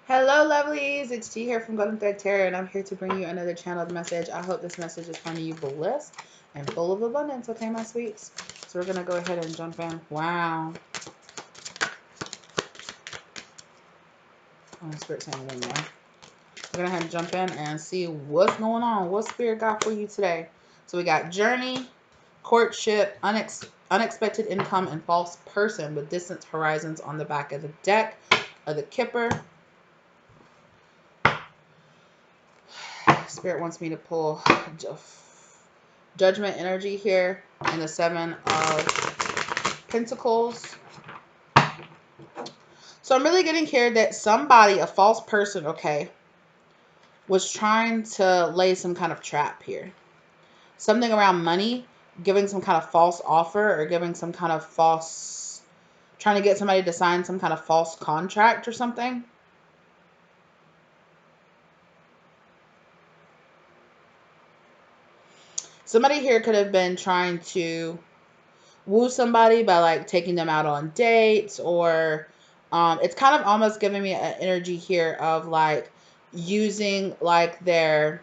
Hello, lovelies. It's T here from Golden Thread Tarot, and I'm here to bring you another channeled message. I hope this message is finding you blessed and full of abundance, okay, my sweets? So we're going to go ahead and jump in. Wow. Oh, Spirit saying one more. We're going to have to jump in and see what's going on. What Spirit got for you today? So we got journey, courtship, unexpected income, and false person with distant horizons on the back of the deck of the Kipper. Spirit wants me to pull judgment energy here and the 7 of Pentacles. So I'm really getting here that somebody, a false person, okay, was trying to lay some kind of trap here. Something around money, giving some kind of false offer or giving some kind of false, trying to get somebody to sign some kind of false contract or something. Somebody here could have been trying to woo somebody by like taking them out on dates, or it's kind of almost giving me an energy here of like using like their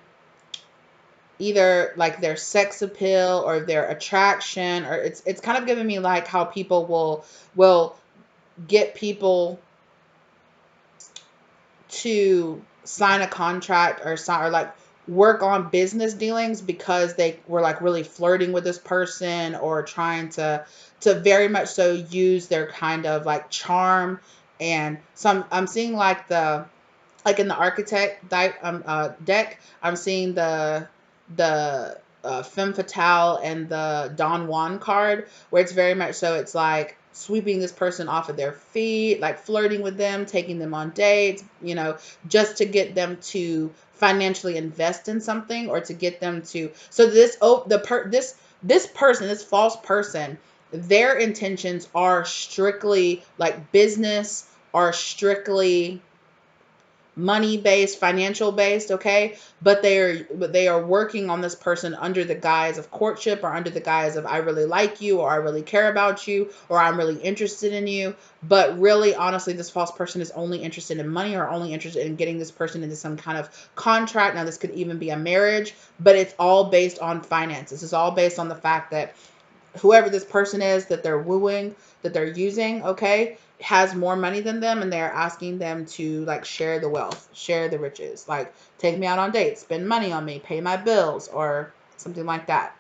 either like their sex appeal or their attraction, or it's kind of giving me like how people will get people to sign a contract or sign or like work on business dealings because they were like really flirting with this person or trying to very much so use their kind of like charm. And some I'm seeing like the like in the architect deck, I'm seeing the femme fatale and the Don Juan card, where it's very much so it's like sweeping this person off of their feet, like flirting with them, taking them on dates, you know, just to get them to financially invest in something or to get them to. So this this person, this false person, their intentions are strictly like business, are strictly money based, financial based, okay? But they are working on this person under the guise of courtship or under the guise of I really like you, or I really care about you, or I'm really interested in you. But really, honestly, this false person is only interested in money or only interested in getting this person into some kind of contract. Now, this could even be a marriage, but it's all based on finances. It's all based on the fact that whoever this person is that they're wooing, that they're using, okay, has more money than them, and they're asking them to like share the wealth, share the riches, like take me out on dates, spend money on me, pay my bills, or something like that,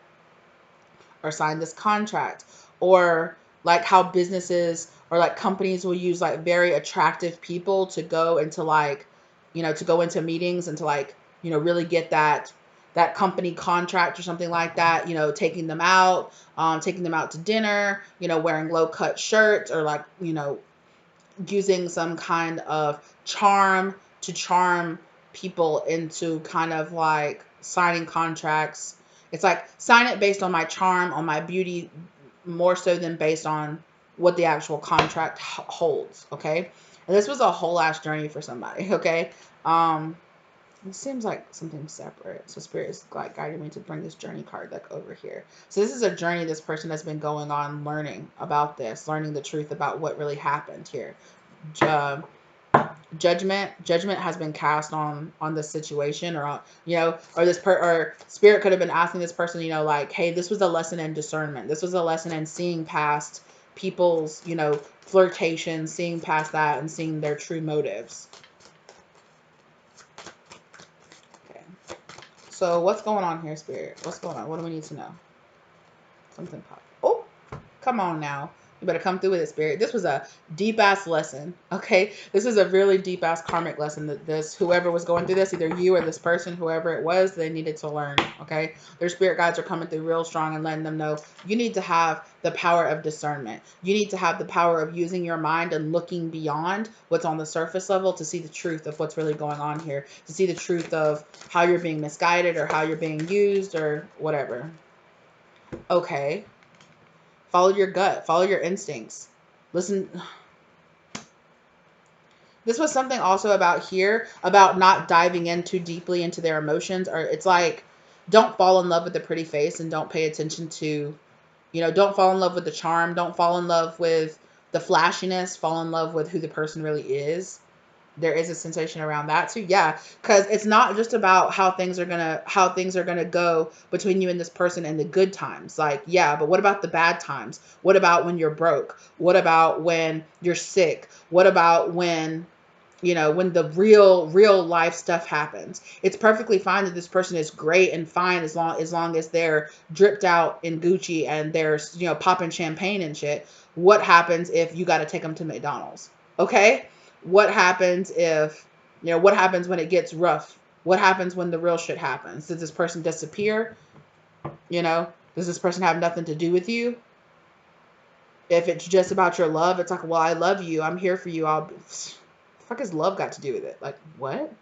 or sign this contract, or like how businesses or like companies will use like very attractive people to go into like, you know, to go into meetings and to like, you know, really get that company contract or something like that, you know, taking them out to dinner, you know, wearing low cut shirts, or like, you know, using some kind of charm to charm people into kind of like signing contracts. It's like sign it based on my charm, on my beauty, more so than based on what the actual contract holds. Okay. And this was a whole ass journey for somebody. Okay. It seems like something separate. So Spirit is like guiding me to bring this journey card like over here. So this is a journey this person has been going on, learning about this, learning the truth about what really happened here. Judgment has been cast on this situation, or you know, or or Spirit could have been asking this person, you know, like, hey, this was a lesson in discernment. This was a lesson in seeing past people's, you know, flirtation, seeing past that and seeing their true motives. Okay. So what's going on here, Spirit? What's going on? What do we need to know? Something pop. Oh, come on now. You better come through with it, Spirit. This was a deep ass lesson. Okay. This is a really deep ass karmic lesson that whoever was going through this, either you or this person, whoever it was, they needed to learn. Okay. Their spirit guides are coming through real strong and letting them know you need to have the power of discernment. You need to have the power of using your mind and looking beyond what's on the surface level to see the truth of what's really going on here, to see the truth of how you're being misguided or how you're being used or whatever. Okay. Follow your gut. Follow your instincts. Listen. This was something also about here, about not diving in too deeply into their emotions. Or it's like, don't fall in love with the pretty face and don't pay attention to, you know, don't fall in love with the charm. Don't fall in love with the flashiness. Fall in love with who the person really is. There is a sensation around that too. Yeah, because it's not just about how things are gonna go between you and this person in the good times. Like, yeah, but what about the bad times? What about when you're broke? What about when you're sick? What about when, when the real life stuff happens? It's perfectly fine that this person is great and fine as long as they're dripped out in Gucci and they're, popping champagne and shit. What happens if you got to take them to McDonald's? Okay? What happens if, what happens when it gets rough? What happens when the real shit happens? Does this person disappear? Does this person have nothing to do with you? If it's just about your love, it's like, well, I love you. I'm here for you. Fuck has love got to do with it? Like, what?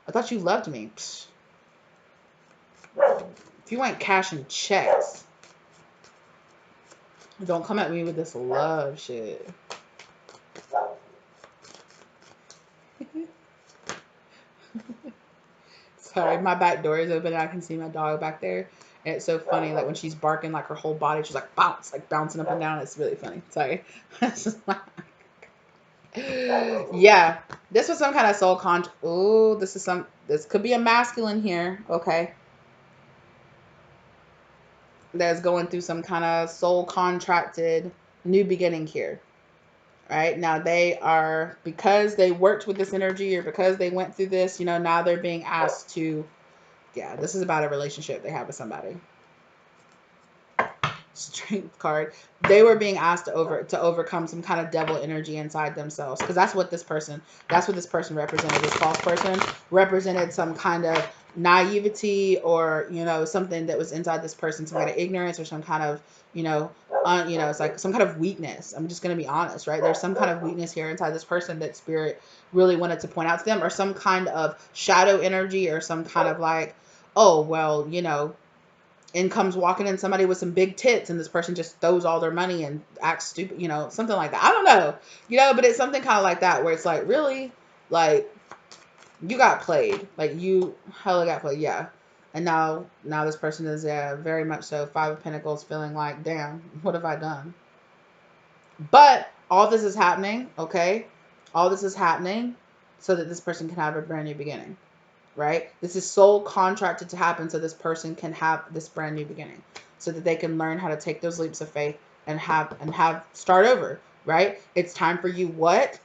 I thought you loved me. Psh. If you ain't cashing checks, don't come at me with this love shit. Sorry, my back door is open and I can see my dog back there. And it's so funny, like when she's barking, like her whole body, she's like bouncing up and down. It's really funny. Sorry. Yeah, this was some kind of soul Oh, this could be a masculine here. Okay. That's going through some kind of soul contracted new beginning here. Right now, because they worked with this energy or because they went through this, now they're being asked to, yeah, this is about a relationship they have with somebody. Strength card. They were being asked to overcome some kind of devil energy inside themselves, because that's what this person represented. This false person represented some kind of naivety, or something that was inside this person, some kind of ignorance, or some kind of it's like some kind of weakness. I'm just going to be honest, right? There's some kind of weakness here inside this person that spirit really wanted to point out to them, or some kind of shadow energy, or some kind of like, oh well, in comes walking in somebody with some big tits, and this person just throws all their money and acts stupid, something like that. I don't know, but it's something kind of like that, where it's like, really, like, you got played, like you hella got played, yeah. And now this person is very much so Five of Pentacles, feeling like, damn, what have I done? But all this is happening, okay? All this is happening so that this person can have a brand new beginning. Right? This is soul contracted to happen so this person can have this brand new beginning, so that they can learn how to take those leaps of faith and have start over, right? It's time for you. What?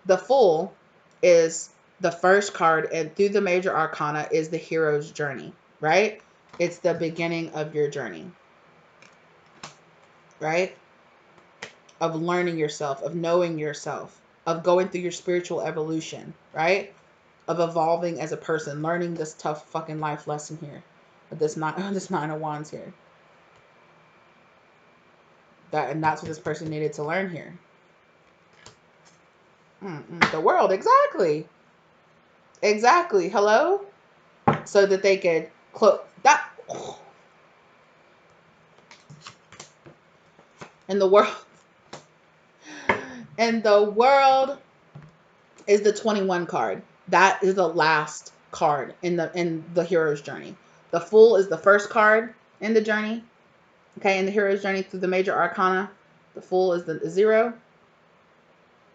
The Fool is the first card, and through the major arcana is the hero's journey, right? It's the beginning of your journey, right? Of learning yourself, of knowing yourself, of going through your spiritual evolution, right? Of evolving as a person, learning this tough fucking life lesson here, but this Nine of Wands here. That's what this person needed to learn here. The world, exactly. Hello, so that they could close that. And the world, is the 21 card. That is the last card in the hero's journey. The Fool is the first card in the journey. Okay, in the hero's journey through the major arcana, the Fool is the 0.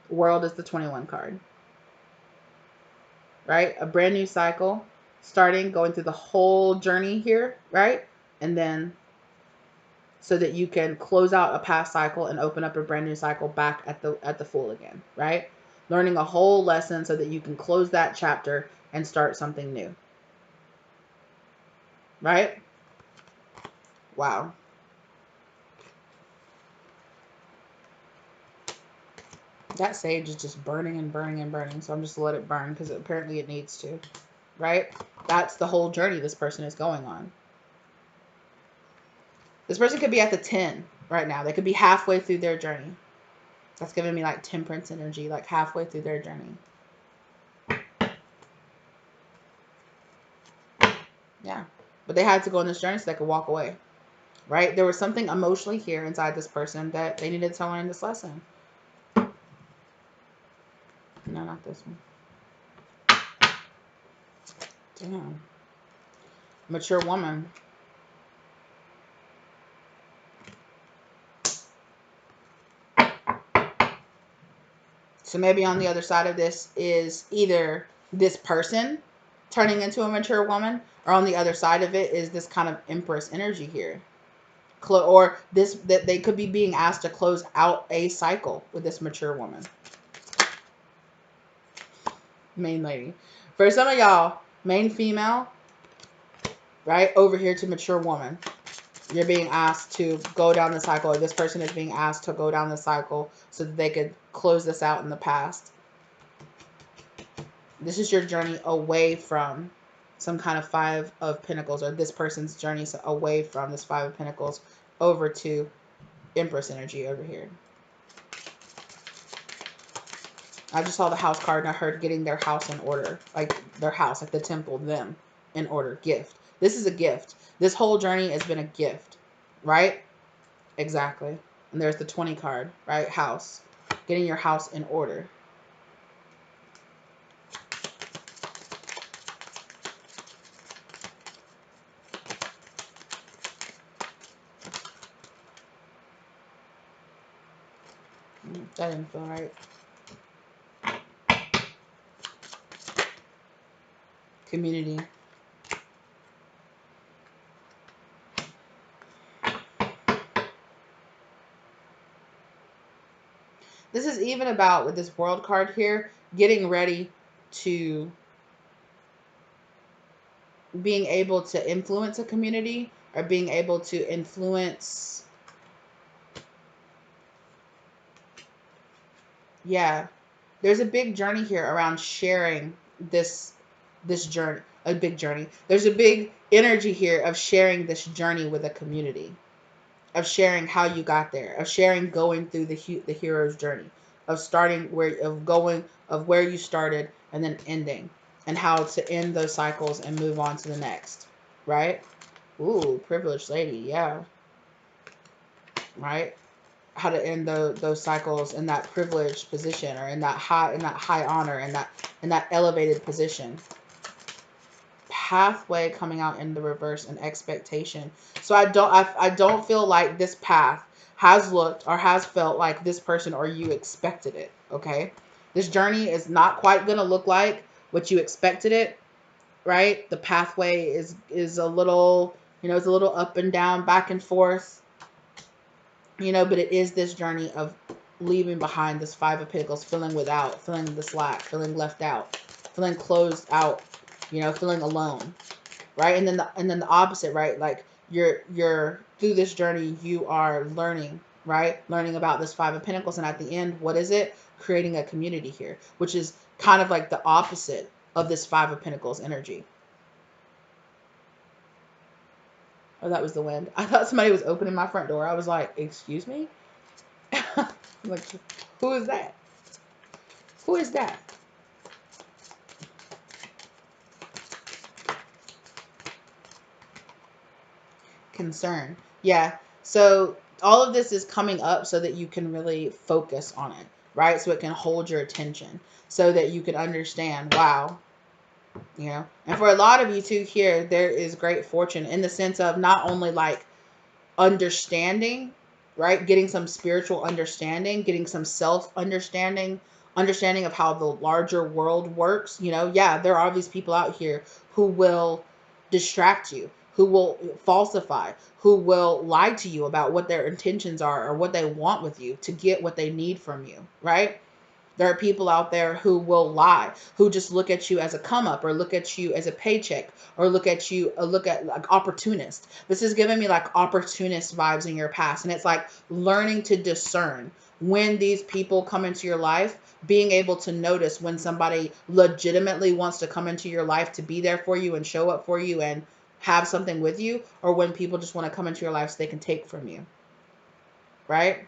World is the 21 card. Right? A brand new cycle starting, going through the whole journey here, right? And then so that you can close out a past cycle and open up a brand new cycle back at the Fool again, right? Learning a whole lesson so that you can close that chapter and start something new. Right? Wow. That sage is just burning and burning and burning. So I'm just let it burn, because apparently it needs to. Right? That's the whole journey this person is going on. This person could be at the 10 right now. They could be halfway through their journey. That's giving me like temperance energy, like halfway through their journey. Yeah. But they had to go on this journey so they could walk away. Right? There was something emotionally here inside this person that they needed to learn this lesson. No, not this one. Damn. Mature woman. So maybe on the other side of this is either this person turning into a mature woman, or on the other side of it is this kind of Empress energy here. Or this, that they could be being asked to close out a cycle with this mature woman. Main lady. For some of y'all, main female, right, over here to mature woman. You're being asked to go down the cycle, or this person is being asked to go down the cycle so that they could close this out in the past. This is your journey away from some kind of Five of Pentacles, or this person's journey away from this Five of Pentacles over to Empress energy over here. I just saw the House card and I heard getting their house in order. Like their house, like the temple, them in order. Gift. This is a gift. This whole journey has been a gift, right? Exactly. And there's the 20 card, right? House. Getting your house in order. That didn't feel right. Community. This is even about, with this World card here, getting ready to being able to influence a community, or being able to influence, yeah, there's a big journey here around sharing this journey, a big journey. There's a big energy here of sharing this journey with a community, of sharing how you got there, of sharing going through the hero's journey, of starting of where you started and then ending, and how to end those cycles and move on to the next, right? Ooh, privileged lady, yeah, right. How to end those cycles in that privileged position, or in that high honor, and that elevated position. Pathway coming out in the reverse, and expectation. So I don't feel like this path has looked or has felt like this person or you expected it. Okay, this journey is not quite gonna look like what you expected it, right? The pathway is a little, it's a little up and down, back and forth, but it is this journey of leaving behind this Five of Pentacles, feeling without, feeling the slack, feeling left out, feeling closed out, feeling alone, right? And then the opposite, right? Like you're through this journey, you are learning, right? Learning about this Five of Pentacles, and at the end, what is it? Creating a community here, which is kind of like the opposite of this Five of Pentacles energy. Oh, that was the wind. I thought somebody was opening my front door. I was like, excuse me? Like, who is that? Who is that? Concern. Yeah. So all of this is coming up so that you can really focus on it, right? So it can hold your attention, so that you can understand, wow, and for a lot of you too here, there is great fortune in the sense of not only like understanding, right? Getting some spiritual understanding, getting some self-understanding, understanding of how the larger world works. Yeah, there are these people out here who will distract you, who will falsify, who will lie to you about what their intentions are or what they want with you to get what they need from you, right? There are people out there who will lie, who just look at you as a come up, or look at you as a paycheck, or look at like opportunist. This is giving me like opportunist vibes in your past. And it's like learning to discern when these people come into your life, being able to notice when somebody legitimately wants to come into your life to be there for you and show up for you and have something with you, or when people just want to come into your life so they can take from you, right?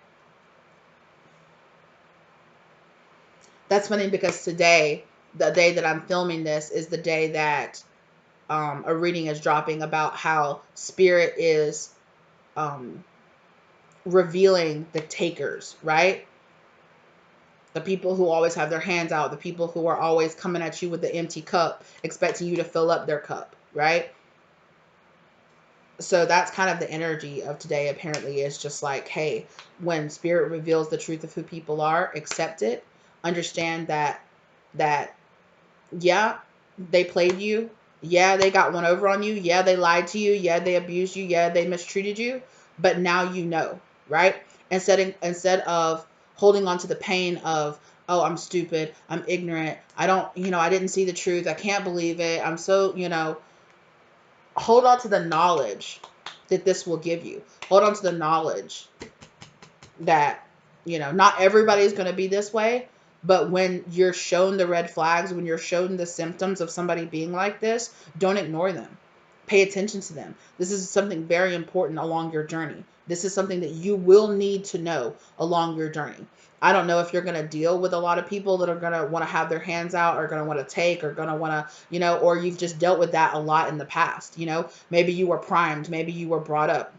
That's funny because today, the day that I'm filming this, is the day that a reading is dropping about how spirit is revealing the takers, right? The people who always have their hands out, the people who are always coming at you with the empty cup, expecting you to fill up their cup, right? So that's kind of the energy of today, apparently, is just like, hey, when spirit reveals the truth of who people are, accept it, understand that yeah, they played you. Yeah, they got one over on you. Yeah, they lied to you. Yeah, they abused you. Yeah, they mistreated you. But now you know, right? Instead of holding on to the pain of, oh, I'm stupid, I'm ignorant, I don't, I didn't see the truth, I can't believe it, I'm so, hold on to the knowledge that this will give you. Hold on to the knowledge that, not everybody's going to be this way, but when you're shown the red flags, when you're shown the symptoms of somebody being like this, don't ignore them. Pay attention to them. This is something very important along your journey. This is something that you will need to know along your journey. I don't know if you're going to deal with a lot of people that are going to want to have their hands out, or going to want to take, or going to want to, or you've just dealt with that a lot in the past. Maybe you were primed, maybe you were brought up,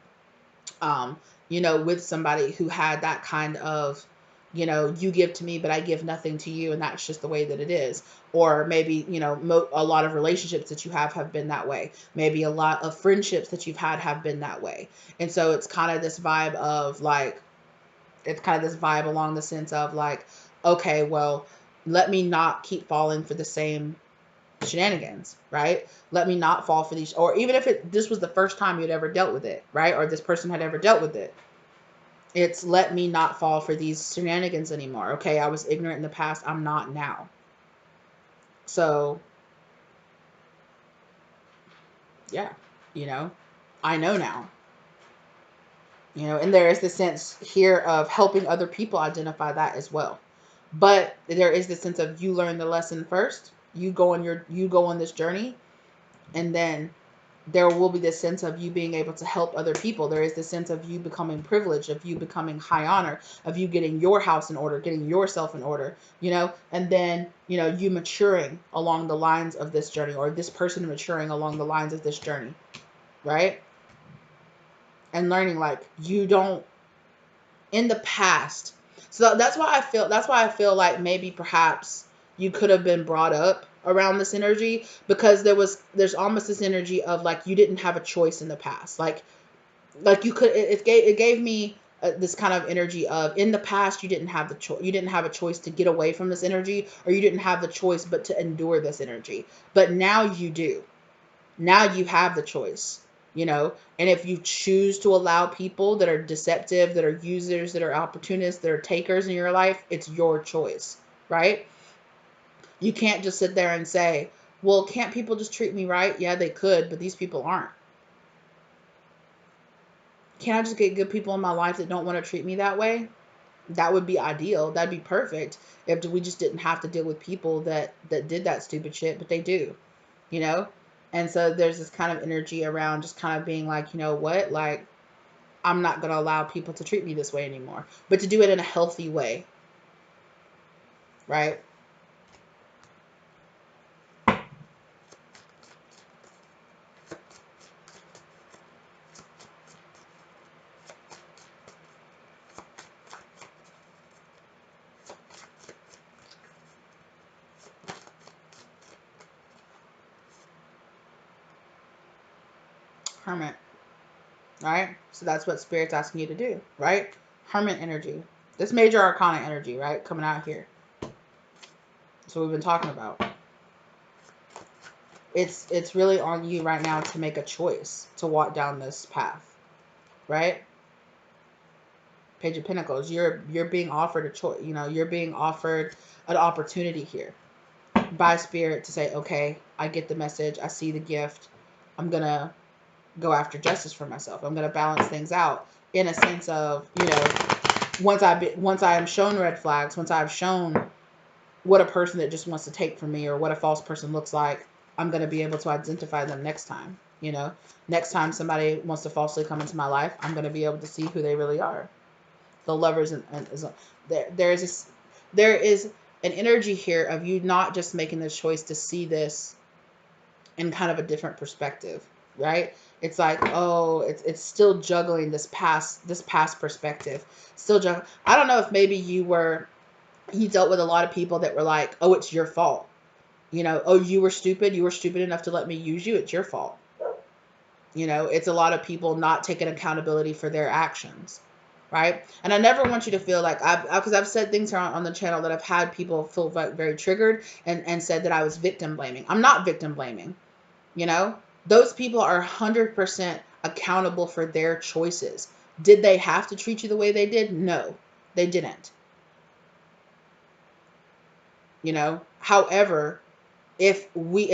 um, with somebody who had that kind of, you give to me, but I give nothing to you. And that's just the way that it is. Or maybe, a lot of relationships that you have been that way. Maybe a lot of friendships that you've had have been that way. And so it's kind of this vibe of like, it's kind of this vibe along the sense of like, okay, well, let me not keep falling for the same shenanigans, right? Let me not fall for these, or even if this was the first time you'd ever dealt with it, right? Or this person had ever dealt with it. It's let me not fall for these shenanigans anymore. Okay, I was ignorant in the past, I'm not now. So, yeah, I know now. And there is the sense here of helping other people identify that as well. But there is the sense of you learn the lesson first. You go on this journey, and then there will be this sense of you being able to help other people. There is this sense of you becoming privileged, of you becoming high honor, of you getting your house in order, getting yourself in order, and then, you maturing along the lines of this journey, or this person maturing along the lines of this journey, right? And learning like you don't, in the past. So that's why I feel like maybe perhaps you could have been brought up around this energy, because there's almost this energy of like you didn't have a choice in the past. Like you could, it gave me this kind of energy of, in the past you didn't have the choice, you didn't have a choice to get away from this energy, or you didn't have the choice but to endure this energy. But now you do. Now you have the choice, and if you choose to allow people that are deceptive, that are users, that are opportunists, that are takers in your life, it's your choice, right? You can't just sit there and say, well, can't people just treat me right? Yeah, they could, but these people aren't. Can't I just get good people in my life that don't want to treat me that way? That would be ideal. That'd be perfect if we just didn't have to deal with people that did that stupid shit, but they do, you know? And so there's this kind of energy around just kind of being like, you know what? Like, I'm not going to allow people to treat me this way anymore, but to do it in a healthy way, right? Hermit, right? So that's what Spirit's asking you to do, right? Hermit energy. This major arcana energy, right? Coming out here. That's what we've been talking about. It's really on you right now to make a choice to walk down this path, right? Page of Pentacles. You're being offered a choice. You're being offered an opportunity here by Spirit to say, okay, I get the message, I see the gift, I'm gonna go after justice for myself. I'm gonna balance things out in a sense of, once I am shown red flags, once I've shown what a person that just wants to take from me, or what a false person looks like, I'm gonna be able to identify them next time. Next time somebody wants to falsely come into my life, I'm gonna be able to see who they really are. The lovers, and there is an energy here of you not just making the choice to see this in kind of a different perspective, right? It's like, oh, it's still juggling this past perspective. Still juggling. I don't know if maybe you dealt with a lot of people that were like, oh, it's your fault. Oh, you were stupid. You were stupid enough to let me use you. It's your fault. It's a lot of people not taking accountability for their actions. right? And I never want you to feel like because I've said things here on the channel that I've had people feel very triggered and said that I was victim blaming. I'm not victim blaming. You know, those people are 100% accountable for their choices. Did they have to treat you the way they did? No, they didn't. You know, however, if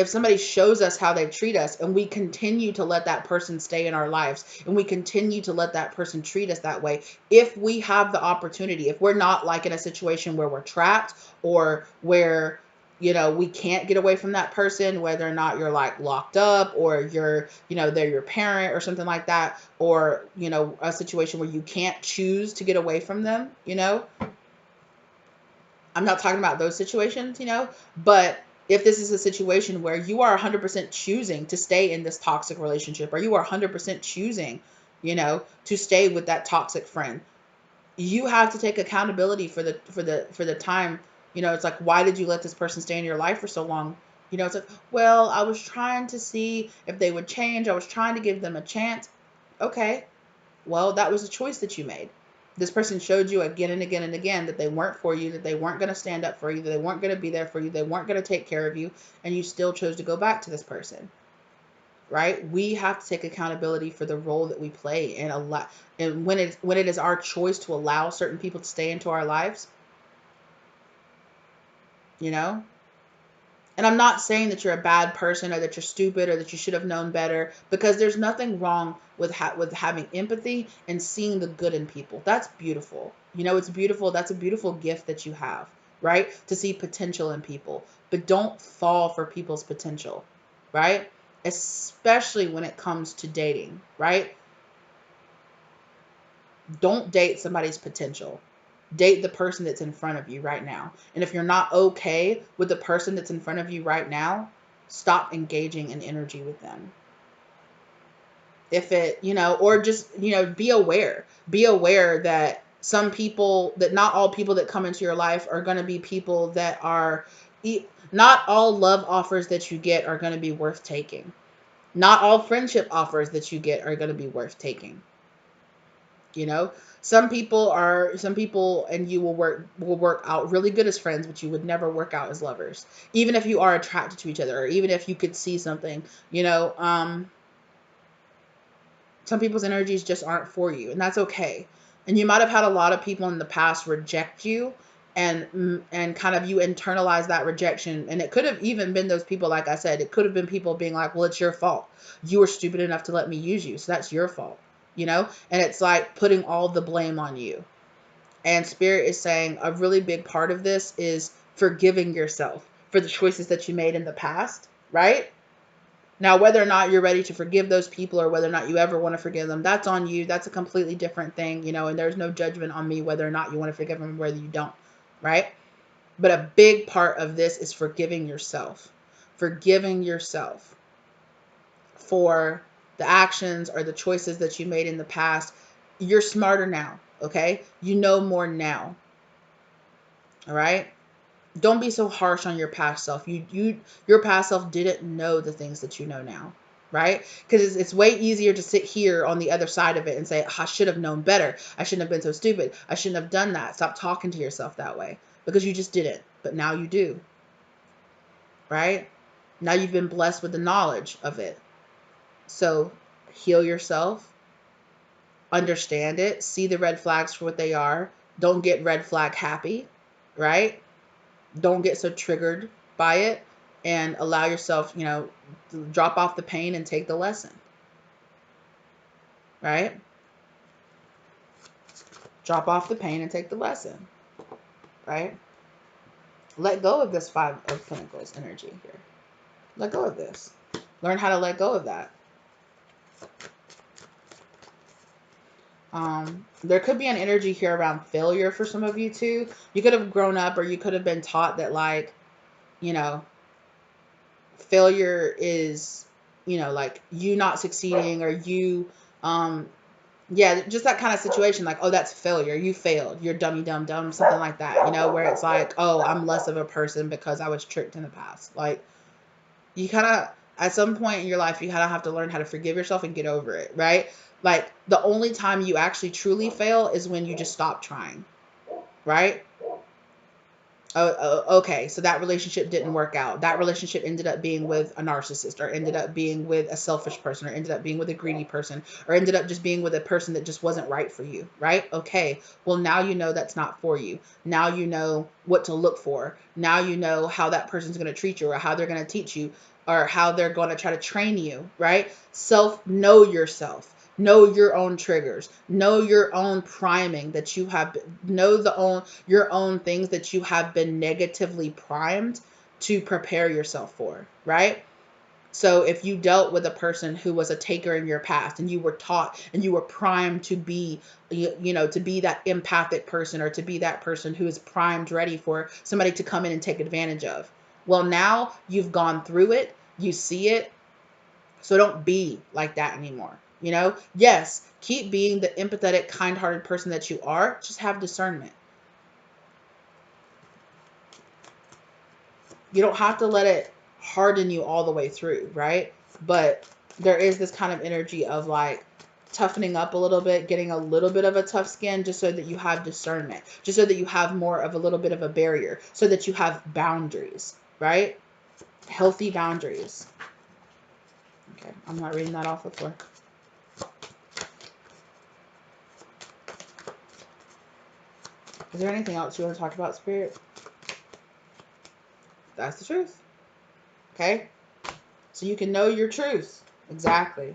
somebody shows us how they treat us and we continue to let that person stay in our lives and we continue to let that person treat us that way, if we have the opportunity, if we're not like in a situation where we're trapped or where, you know, we can't get away from that person, whether or not you're like locked up or you're, you know, they're your parent or something like that, or, you know, a situation where you can't choose to get away from them, you know, I'm not talking about those situations, you know, but if this is a situation where you are 100% choosing to stay in this toxic relationship, or you are 100% choosing, you know, to stay with that toxic friend, you have to take accountability for the time. You know, it's like, why did you let this person stay in your life for so long? You know, it's like, well, I was trying to see if they would change. I was trying to give them a chance. Okay, well, that was a choice that you made. This person showed you again and again and again that they weren't for you, that they weren't going to stand up for you, that they weren't going to be there for you, they weren't going to take care of you, and you still chose to go back to this person, right? We have to take accountability for the role that we play, and when it is our choice to allow certain people to stay into our lives, you know. And I'm not saying that you're a bad person or that you're stupid or that you should have known better, because there's nothing wrong with with having empathy and seeing the good in people. That's beautiful. You know, it's beautiful. That's a beautiful gift that you have, right? To see potential in people. But don't fall for people's potential, right? Especially when it comes to dating, right? Don't date somebody's potential. Date the person that's in front of you right now. And if you're not okay with the person that's in front of you right now, stop engaging in energy with them. If it, you know, or just, you know, be aware. Be aware that some people, that not all people that come into your life are going to be people that are, not all love offers that you get are going to be worth taking. Not all friendship offers that you get are going to be worth taking. You know, some people and you will work out really good as friends, but you would never work out as lovers, even if you are attracted to each other, or even if you could see something, you know. Some people's energies just aren't for you, and that's okay. And you might have had a lot of people in the past reject you, and kind of you internalize that rejection, and it could have even been those people. Like I said, it could have been people being like, well, it's your fault, you were stupid enough to let me use you, so that's your fault, you know. And it's like putting all the blame on you. And Spirit is saying a really big part of this is forgiving yourself for the choices that you made in the past, right? Now, whether or not you're ready to forgive those people or whether or not you ever want to forgive them, that's on you. That's a completely different thing, you know, and there's no judgment on me whether or not you want to forgive them or whether you don't, right? But a big part of this is forgiving yourself. Forgiving yourself for the actions or the choices that you made in the past. You're smarter now, okay? You know more now, all right? Don't be so harsh on your past self. Your past self didn't know the things that you know now, right? Because it's way easier to sit here on the other side of it and say, I should have known better. I shouldn't have been so stupid. I shouldn't have done that. Stop talking to yourself that way, because you just didn't. But now you do, right? Now you've been blessed with the knowledge of it. So heal yourself, understand it, see the red flags for what they are. Don't get red flag happy, right? Don't get so triggered by it, and allow yourself, you know, to drop off the pain and take the lesson, right? Drop off the pain and take the lesson, right? Let go of this Five of Pentacles energy here. Let go of this. Learn how to let go of that. There could be an energy here around failure for some of you too. You could have grown up, or you could have been taught that, like, you know, failure is, you know, like you not succeeding, or you, yeah, just that kind of situation, like, oh, that's failure, you failed, you're dummy dumb dumb, something like that, you know, where it's like, oh, I'm less of a person because I was tricked in the past. Like, you kind of, At some point in your life, you kind of have to learn how to forgive yourself and get over it, right? Like, the only time you actually truly fail is when you just stop trying, right? Okay, so that relationship didn't work out. That relationship ended up being with a narcissist, or ended up being with a selfish person, or ended up being with a greedy person, or ended up just being with a person that just wasn't right for you, right? Okay, well, now you know that's not for you. Now you know what to look for. Now you know how that person's going to treat you, or how they're going to teach you, or how they're going to try to train you, right? Know yourself. Know your own triggers. Know your own priming that you have. Know your own things that you have been negatively primed to prepare yourself for, right? So if you dealt with a person who was a taker in your past, and you were taught and you were primed to be, to be that empathic person, or to be that person who is primed, ready for somebody to come in and take advantage of. Well, now you've gone through it, you see it, so don't be like that anymore. Yes, keep being the empathetic, kind-hearted person that you are. Just have discernment. You don't have to let it harden you all the way through, right? But there is this kind of energy of like toughening up a little bit, getting a little bit of a tough skin, just so that you have discernment, just so that you have more of a little bit of a barrier, so that you have boundaries, right? Healthy boundaries. Okay, I'm not reading that off the floor. Is there anything else you want to talk about, Spirit? That's the truth. Okay? So you can know your truth. Exactly.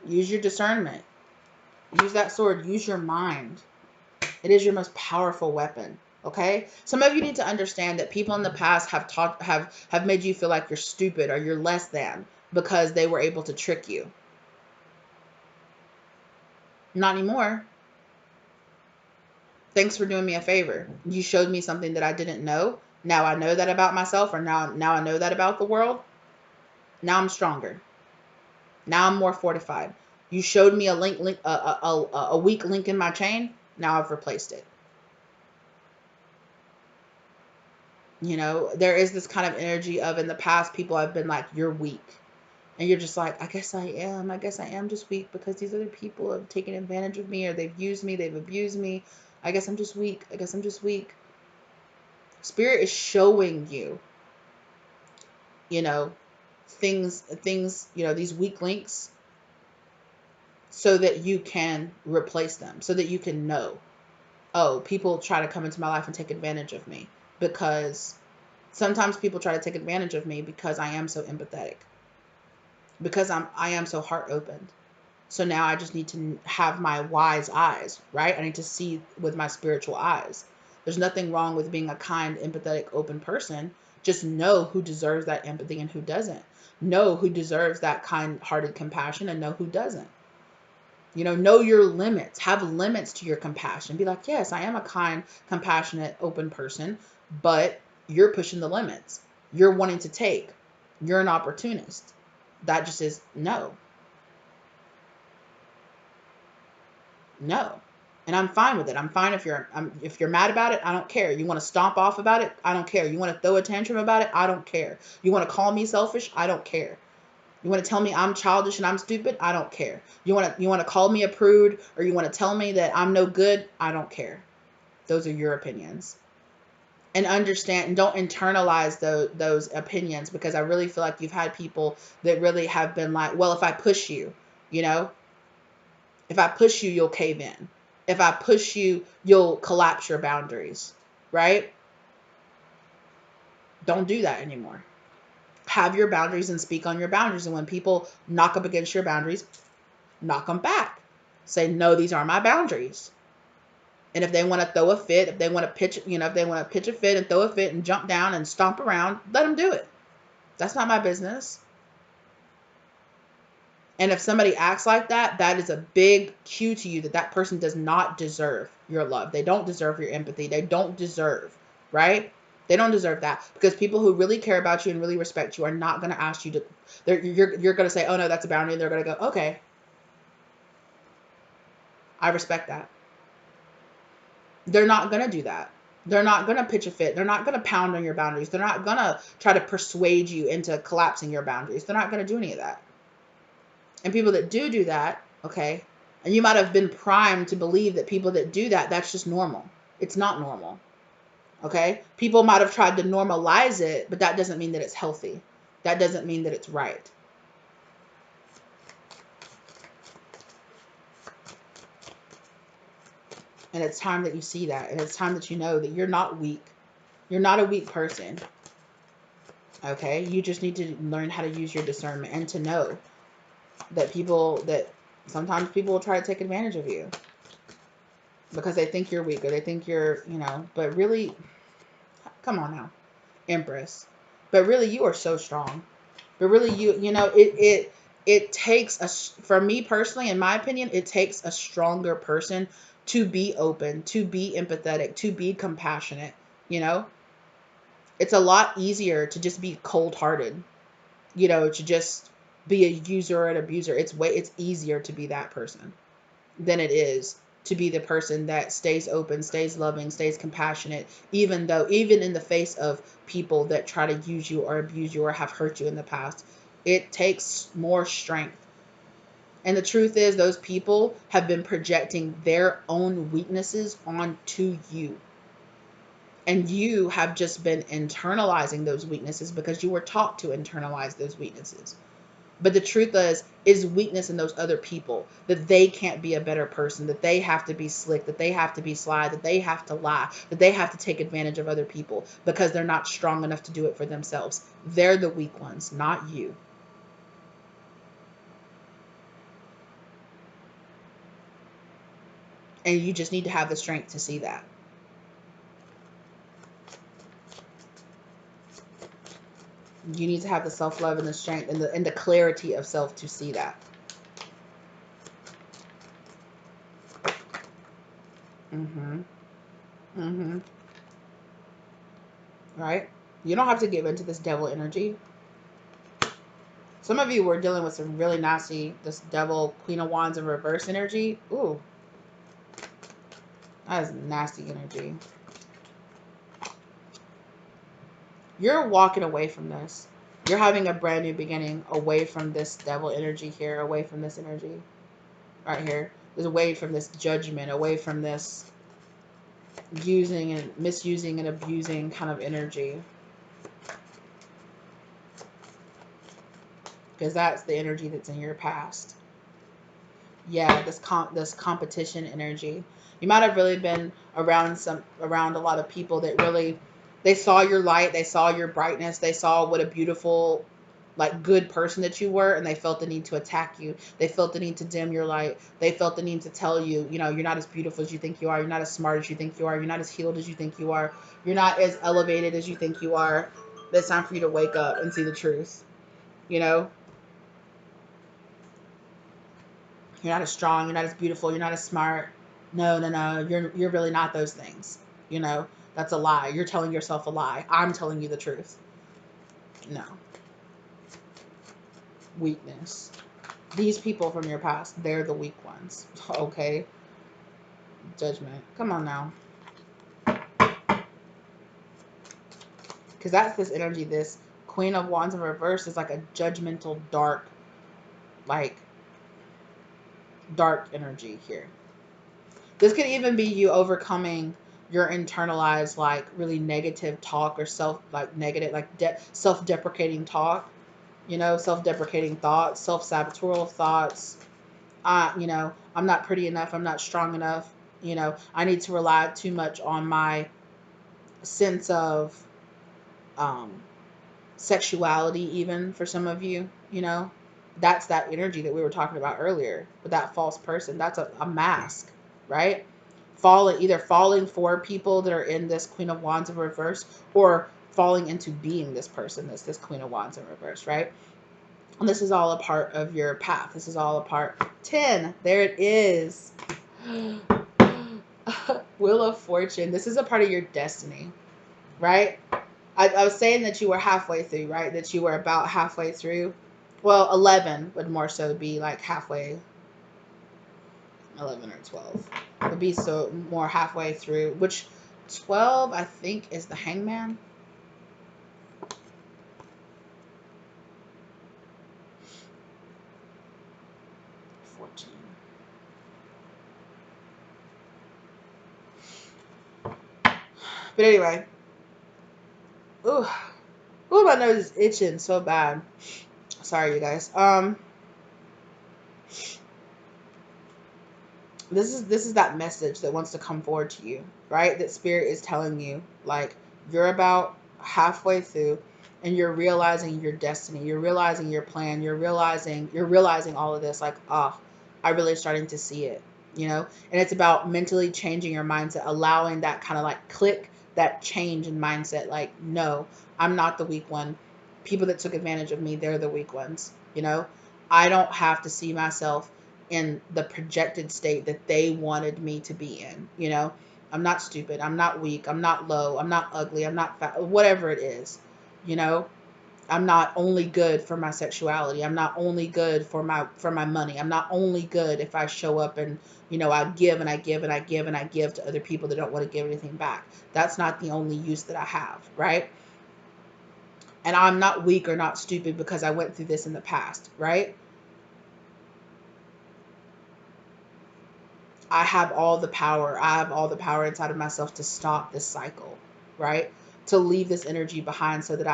Use your discernment. Use that sword. Use your mind. It is your most powerful weapon. Okay? Some of you need to understand that people in the past have made you feel like you're stupid or you're less than because they were able to trick you. Not anymore. Thanks for doing me a favor. You showed me something that I didn't know. Now I know that about myself, or now I know that about the world. Now I'm stronger. Now I'm more fortified. You showed me a weak link in my chain. Now I've replaced it. There is this kind of energy of, in the past, people have been like, you're weak. And you're just like, I guess I am. I guess I am just weak because these other people have taken advantage of me, or they've used me, they've abused me. I guess I'm just weak. I guess I'm just weak. Spirit is showing you, things, these weak links, so that you can replace them, so that you can know, oh, people try to come into my life and take advantage of me, because sometimes people try to take advantage of me because I am so empathetic, because I am so heart opened. So now I just need to have my wise eyes, right? I need to see with my spiritual eyes. There's nothing wrong with being a kind, empathetic, open person. Just know who deserves that empathy and who doesn't. Know who deserves that kind-hearted compassion and know who doesn't. Know your limits. Have limits to your compassion. Be like, yes, I am a kind, compassionate, open person, but you're pushing the limits. You're wanting to take. You're an opportunist. That just is no. No. And I'm fine with it. I'm fine if you're mad about it. I don't care. You want to stomp off about it? I don't care. You want to throw a tantrum about it? I don't care. You want to call me selfish? I don't care. You want to tell me I'm childish and I'm stupid? I don't care. You want to call me a prude, or you want to tell me that I'm no good? I don't care. Those are your opinions. And understand, and don't internalize those opinions, because I really feel like you've had people that really have been like, well, if I push you, if I push you, you'll cave in. If I push you, you'll collapse your boundaries, right? Don't do that anymore. Have your boundaries and speak on your boundaries. And when people knock up against your boundaries, knock them back. Say, no, these are my boundaries. And if they want to throw a fit, if they want to pitch, if they want to pitch a fit and throw a fit and jump down and stomp around, let them do it. That's not my business. And if somebody acts like that, that is a big cue to you that that person does not deserve your love. They don't deserve your empathy. They don't deserve, right? They don't deserve that, because people who really care about you and really respect you are not going to ask you to, you're going to say, oh no, that's a boundary. And they're going to go, okay, I respect that. They're not going to do that. They're not going to pitch a fit. They're not going to pound on your boundaries. They're not going to try to persuade you into collapsing your boundaries. They're not going to do any of that. And people that do that, okay, and you might have been primed to believe that people that do that, that's just normal. It's not normal. Okay? People might have tried to normalize it, but that doesn't mean that it's healthy. That doesn't mean that it's right. And it's time that you see that. And it's time that you know that you're not weak. You're not a weak person. Okay? You just need to learn how to use your discernment and to know that sometimes people will try to take advantage of you because they think you're weak or they think you're, but really, come on now, Empress. But really, you are so strong. But really, it takes for me personally, in my opinion, it takes a stronger person to be open, to be empathetic, to be compassionate. It's a lot easier to just be cold-hearted, to just be a user or an abuser. It's easier to be that person than it is to be the person that stays open, stays loving, stays compassionate, even in the face of people that try to use you or abuse you or have hurt you in the past. It takes more strength. And the truth is, those people have been projecting their own weaknesses onto you. And you have just been internalizing those weaknesses because you were taught to internalize those weaknesses. But the truth is weakness in those other people, that they can't be a better person, that they have to be slick, that they have to be sly, that they have to lie, that they have to take advantage of other people because they're not strong enough to do it for themselves. They're the weak ones, not you. And you just need to have the strength to see that. You need to have the self-love and the strength and the clarity of self to see that. Mm-hmm. Mm-hmm. Right? You don't have to give into this devil energy. Some of you were dealing with some really nasty, this devil, Queen of Wands in reverse energy. Ooh. That is nasty energy. You're walking away from this. You're having a brand new beginning away from this devil energy here, away from this energy right here. There's away from this judgment, away from this using and misusing and abusing kind of energy. Because that's the energy that's in your past. Yeah, this competition energy. You might have really been around a lot of people that really, they saw your light, they saw your brightness, they saw what a beautiful, like, good person that you were, and they felt the need to attack you. They felt the need to dim your light. They felt the need to tell you, you're not as beautiful as you think you are. You're not as smart as you think you are. You're not as healed as you think you are. You're not as elevated as you think you are. It's time for you to wake up and see the truth. You're not as strong. You're not as beautiful. You're not as smart. No. You're really not those things. That's a lie. You're telling yourself a lie. I'm telling you the truth. No. Weakness. These people from your past, they're the weak ones. Okay. Judgment. Come on now. Because that's this energy. This Queen of Wands in reverse is like a judgmental, dark energy here. This could even be you overcoming your internalized, like, really negative talk or self-deprecating talk, self-deprecating thoughts, self-sabotorial thoughts. I'm not pretty enough. I'm not strong enough. I need to rely too much on my sense of sexuality, even for some of you, that's that energy that we were talking about earlier with that false person. That's a mask, right? Either falling for people that are in this Queen of Wands in reverse, or falling into being this person that's this Queen of Wands in reverse, right? And this is all a part of your path. This is all a part. 10. There it is. Wheel of Fortune. This is a part of your destiny, right? I was saying that you were halfway through, right? That you were about halfway through. Well, 11 would more so be like halfway. 11 or 12 would be so more halfway through, which 12, I think, is the Hangman. 14. But anyway. Ooh. Ooh, my nose is itching so bad. Sorry, you guys. This is that message that wants to come forward to you, right? That spirit is telling you, like, you're about halfway through and you're realizing your destiny, you're realizing your plan, you're realizing all of this, like, oh, I really starting to see it, you know. And it's about mentally changing your mindset, allowing that kind of like click, that change in mindset, like, no, I'm not the weak one. People that took advantage of me, they're the weak ones, you know. I don't have to see myself in the projected state that they wanted me to be in, you know. I'm not stupid, I'm not weak, I'm not low, I'm not ugly, I'm not fat, whatever it is, you know. I'm not only good for my sexuality, I'm not only good for my money, I'm not only good if I show up and, you know, I give and I give and I give and I give to other people that don't want to give anything back. That's not the only use that I have, right? And I'm not weak or not stupid because I went through this in the past, right? I have all the power. I have all the power inside of myself to stop this cycle, right? To leave this energy behind so that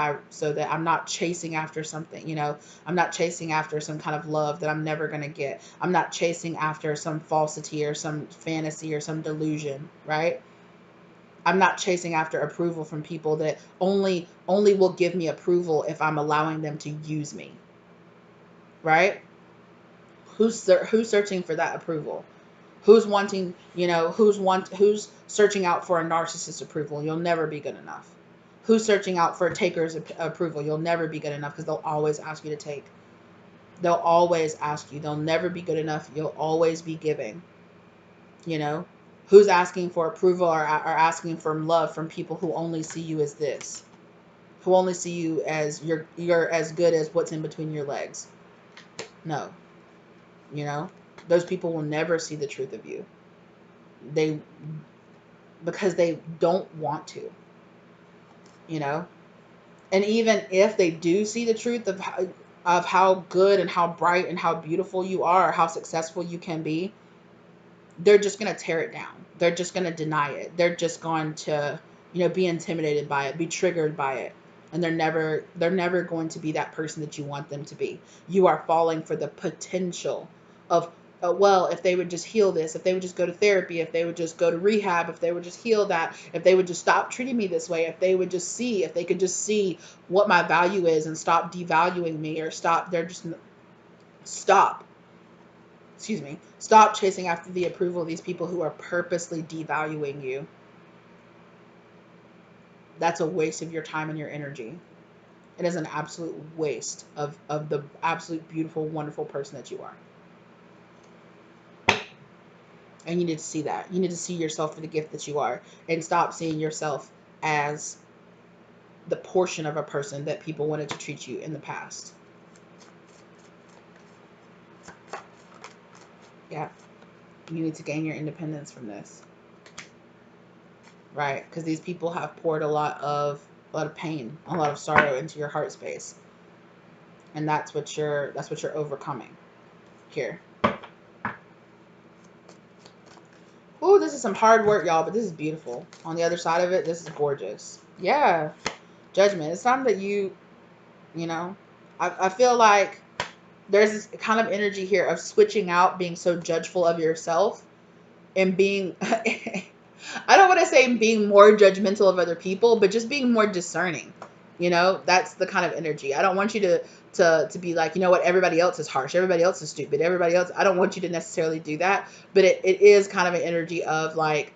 I'm not chasing after something, you know. I'm not chasing after some kind of love that I'm never going to get. I'm not chasing after some falsity or some fantasy or some delusion, right? I'm not chasing after approval from people that only will give me approval if I'm allowing them to use me, right? Who's searching for that approval? Who's wanting, you know, who's searching out for a narcissist approval? You'll never be good enough. Who's searching out for a taker's approval? You'll never be good enough because they'll always ask you to take. They'll always ask you. They'll never be good enough. You'll always be giving, you know? Who's asking for approval or asking for love from people who only see you as this? Who only see you as you're as good as what's in between your legs? No. You know? Those people will never see the truth of you. They because they don't want to, you know. And even if they do see the truth of how good and how bright and how beautiful you are, or how successful you can be, they're just going to tear it down. They're just going to deny it. They're just going to, you know, be intimidated by it, be triggered by it. And they're never going to be that person that you want them to be. You are falling for the potential of, well, if they would just heal this, if they would just go to therapy, if they would just go to rehab, if they would just heal that, if they would just stop treating me this way, if they could just see what my value is and stop devaluing me, or stop, excuse me, stop chasing after the approval of these people who are purposely devaluing you. That's a waste of your time and your energy. It is an absolute waste of the absolute beautiful, wonderful person that you are. And you need to see that. You need to see yourself for the gift that you are, and stop seeing yourself as the portion of a person that people wanted to treat you in the past. Yeah. You need to gain your independence from this. Right? Because these people have poured a lot of pain, a lot of sorrow into your heart space. And that's what you're overcoming here. Ooh, this is some hard work, y'all, but this is beautiful. On the other side of it, this is gorgeous. Yeah. Judgment. It's time that you know, I feel like there's this kind of energy here of switching out being so judgeful of yourself and being I don't want to say being more judgmental of other people, but just being more discerning. You know, that's the kind of energy. I don't want you to be like, you know what, everybody else is harsh, everybody else is stupid, everybody else. I don't want you to necessarily do that, but it is kind of an energy of like,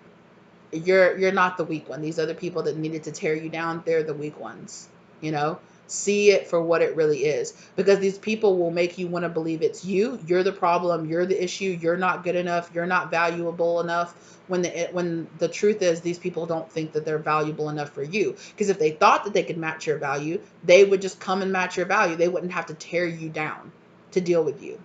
you're not the weak one. These other people that needed to tear you down, they're the weak ones. You know, see it for what it really is, because these people will make you want to believe it's you. You're the problem. You're the issue. You're not good enough. You're not valuable enough. When the truth is, these people don't think that they're valuable enough for you. Because if they thought that they could match your value, they would just come and match your value. They wouldn't have to tear you down to deal with you.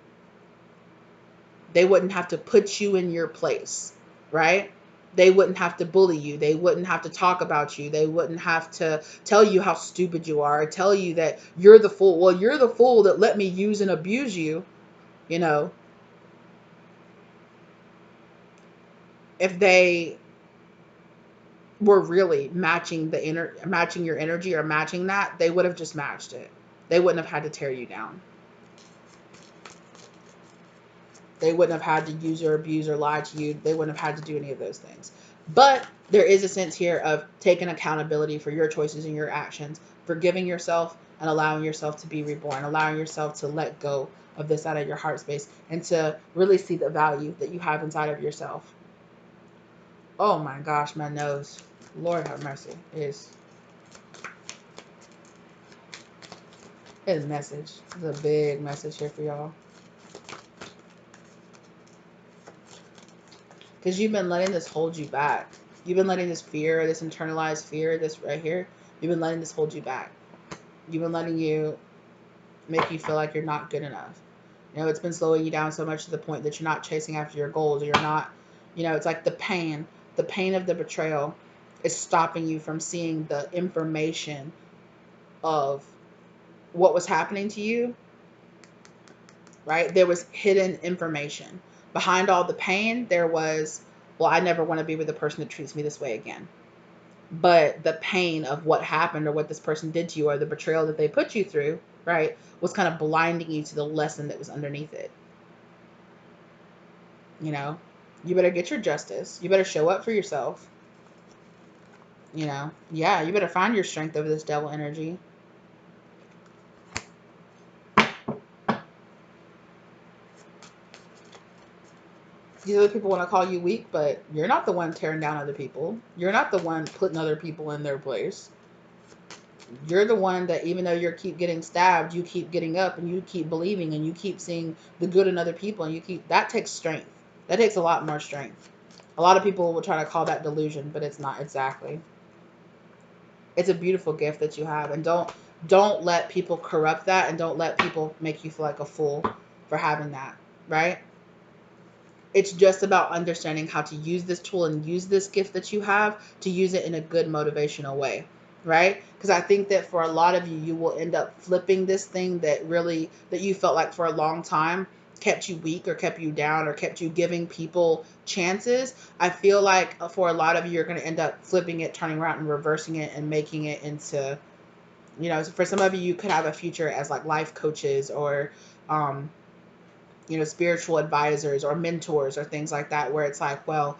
They wouldn't have to put you in your place, right? They wouldn't have to bully you. They wouldn't have to talk about you. They wouldn't have to tell you how stupid you are, or tell you that you're the fool. Well, you're the fool that let me use and abuse you. You know, if they were really matching your energy, or matching that, they would have just matched it. They wouldn't have had to tear you down. They wouldn't have had to use or abuse or lie to you. They wouldn't have had to do any of those things. But there is a sense here of taking accountability for your choices and your actions, forgiving yourself and allowing yourself to be reborn, allowing yourself to let go of this out of your heart space, and to really see the value that you have inside of yourself. Oh my gosh, my nose. Lord have mercy. It's a message. It's a big message here for y'all. Because you've been letting this hold you back. You've been letting this fear, this internalized fear, this right here, you've been letting this hold you back. You've been letting you make you feel like you're not good enough. You know, it's been slowing you down so much to the point that you're not chasing after your goals, or you're not, you know, it's like the pain of the betrayal is stopping you from seeing the information of what was happening to you, right? There was hidden information. Behind all the pain, there was, well, I never want to be with a person that treats me this way again. But the pain of what happened, or what this person did to you, or the betrayal that they put you through, right, was kind of blinding you to the lesson that was underneath it. You know, you better get your justice. You better show up for yourself. You know, yeah, you better find your strength over this devil energy. These other people want to call you weak, but you're not the one tearing down other people. You're not the one putting other people in their place. You're the one that, even though you keep getting stabbed, you keep getting up, and you keep believing, and you keep seeing the good in other people, and you keep, that takes strength. That takes a lot more strength. A lot of people will try to call that delusion, but it's not exactly. It's a beautiful gift that you have, and don't let people corrupt that, and don't let people make you feel like a fool for having that, right? It's just about understanding how to use this tool and use this gift that you have to use it in a good motivational way, right? Because I think that for a lot of you, you will end up flipping this thing that you felt like for a long time kept you weak, or kept you down, or kept you giving people chances. I feel like for a lot of you, you're going to end up flipping it, turning around and reversing it, and making it into, you know, for some of you, you could have a future as like life coaches, or um, you know, spiritual advisors or mentors or things like that, where it's like, well,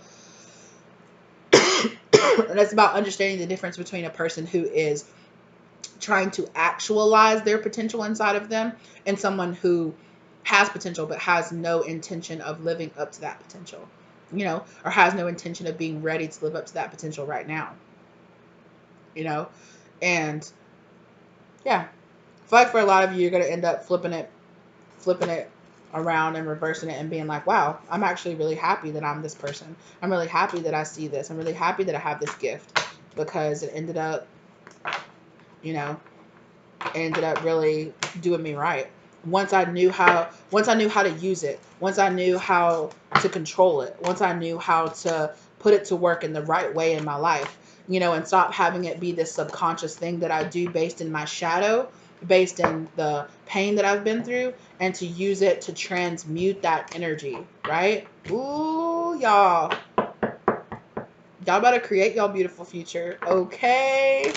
and it's about understanding the difference between a person who is trying to actualize their potential inside of them, and someone who has potential but has no intention of living up to that potential, you know, or has no intention of being ready to live up to that potential right now, you know. And yeah, I feel like for a lot of you, you're going to end up flipping it around and reversing it, and being like, wow, I'm actually really happy that I'm this person. I'm really happy that I see this. I'm really happy that I have this gift, because it ended up, you know, it ended up really doing me right. Once I knew how to use it, once I knew how to control it, once I knew how to put it to work in the right way in my life, you know, and stop having it be this subconscious thing that I do based in my shadow, based in the pain that I've been through, and to use it to transmute that energy, right? Ooh, y'all. Y'all better create y'all beautiful future, okay?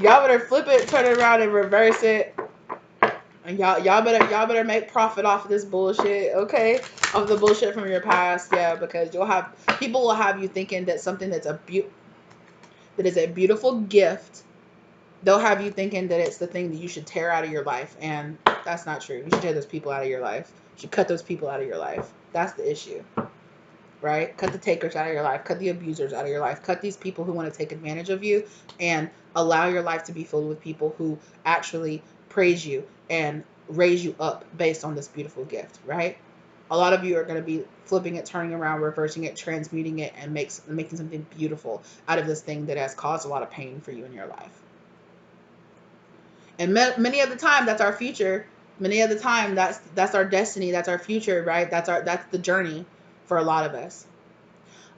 Y'all better flip it, turn it around, and reverse it. And y'all better make profit off of this bullshit, okay? Of the bullshit from your past, yeah, because people will have you thinking that something that is a beautiful gift, they'll have you thinking that it's the thing that you should tear out of your life, and that's not true. You should tear those people out of your life. You should cut those people out of your life. That's the issue, right? Cut the takers out of your life. Cut the abusers out of your life. Cut these people who want to take advantage of you, and allow your life to be filled with people who actually praise you and raise you up based on this beautiful gift, right? A lot of you are going to be flipping it, turning around, reversing it, transmuting it, and making something beautiful out of this thing that has caused a lot of pain for you in your life. And many of the time, that's our future. Many of the time, that's our destiny, that's our future, right? That's the journey for a lot of us.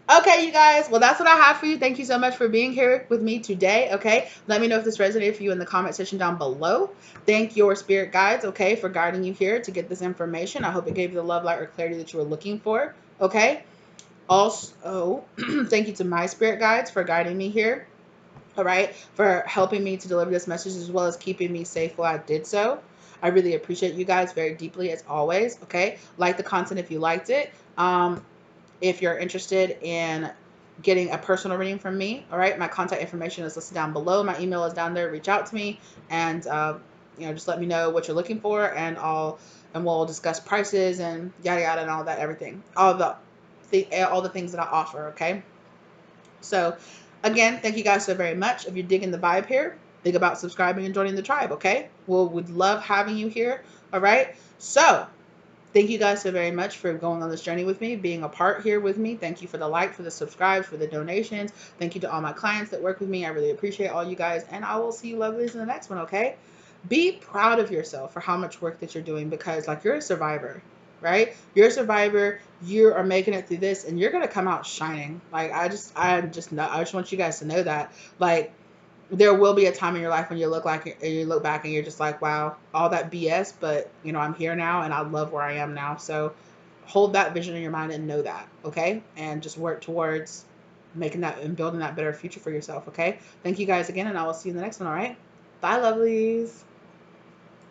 Okay, you guys. Well, that's what I have for you. Thank you so much for being here with me today. Okay. Let me know if this resonated for you in the comment section down below. Thank your spirit guides, okay, for guiding you here to get this information. I hope it gave you the love, light, or clarity that you were looking for. Okay. Also, thank you to my spirit guides for guiding me here. All right. For helping me to deliver this message as well as keeping me safe while I did so. I really appreciate you guys very deeply as always. Okay. Like the content if you liked it. If you're interested in getting a personal reading from me, all right, my contact information is listed down below. My email is down there. Reach out to me and just let me know what you're looking for, and we'll discuss prices and yada yada and all that, everything, all the things that I offer. Okay, so again, thank you guys so very much. If you're digging the vibe here, think about subscribing and joining the tribe. Okay, well, we'd love having you here. All right, so thank you guys so very much for going on this journey with me, being a part here with me. Thank you for the like, for the subscribes, for the donations. Thank you to all my clients that work with me. I really appreciate all you guys. And I will see you lovelies in the next one, okay? Be proud of yourself for how much work that you're doing, because like, you're a survivor, right? You're a survivor. You are making it through this and you're going to come out shining. Like, I just want you guys to know that, like, there will be a time in your life when you look back and you're just like, wow, all that BS, but I'm here now and I love where I am now. So hold that vision in your mind and know that, okay? And just work towards making that and building that better future for yourself, okay? Thank you guys again, and I will see you in the next one, all right? Bye, lovelies.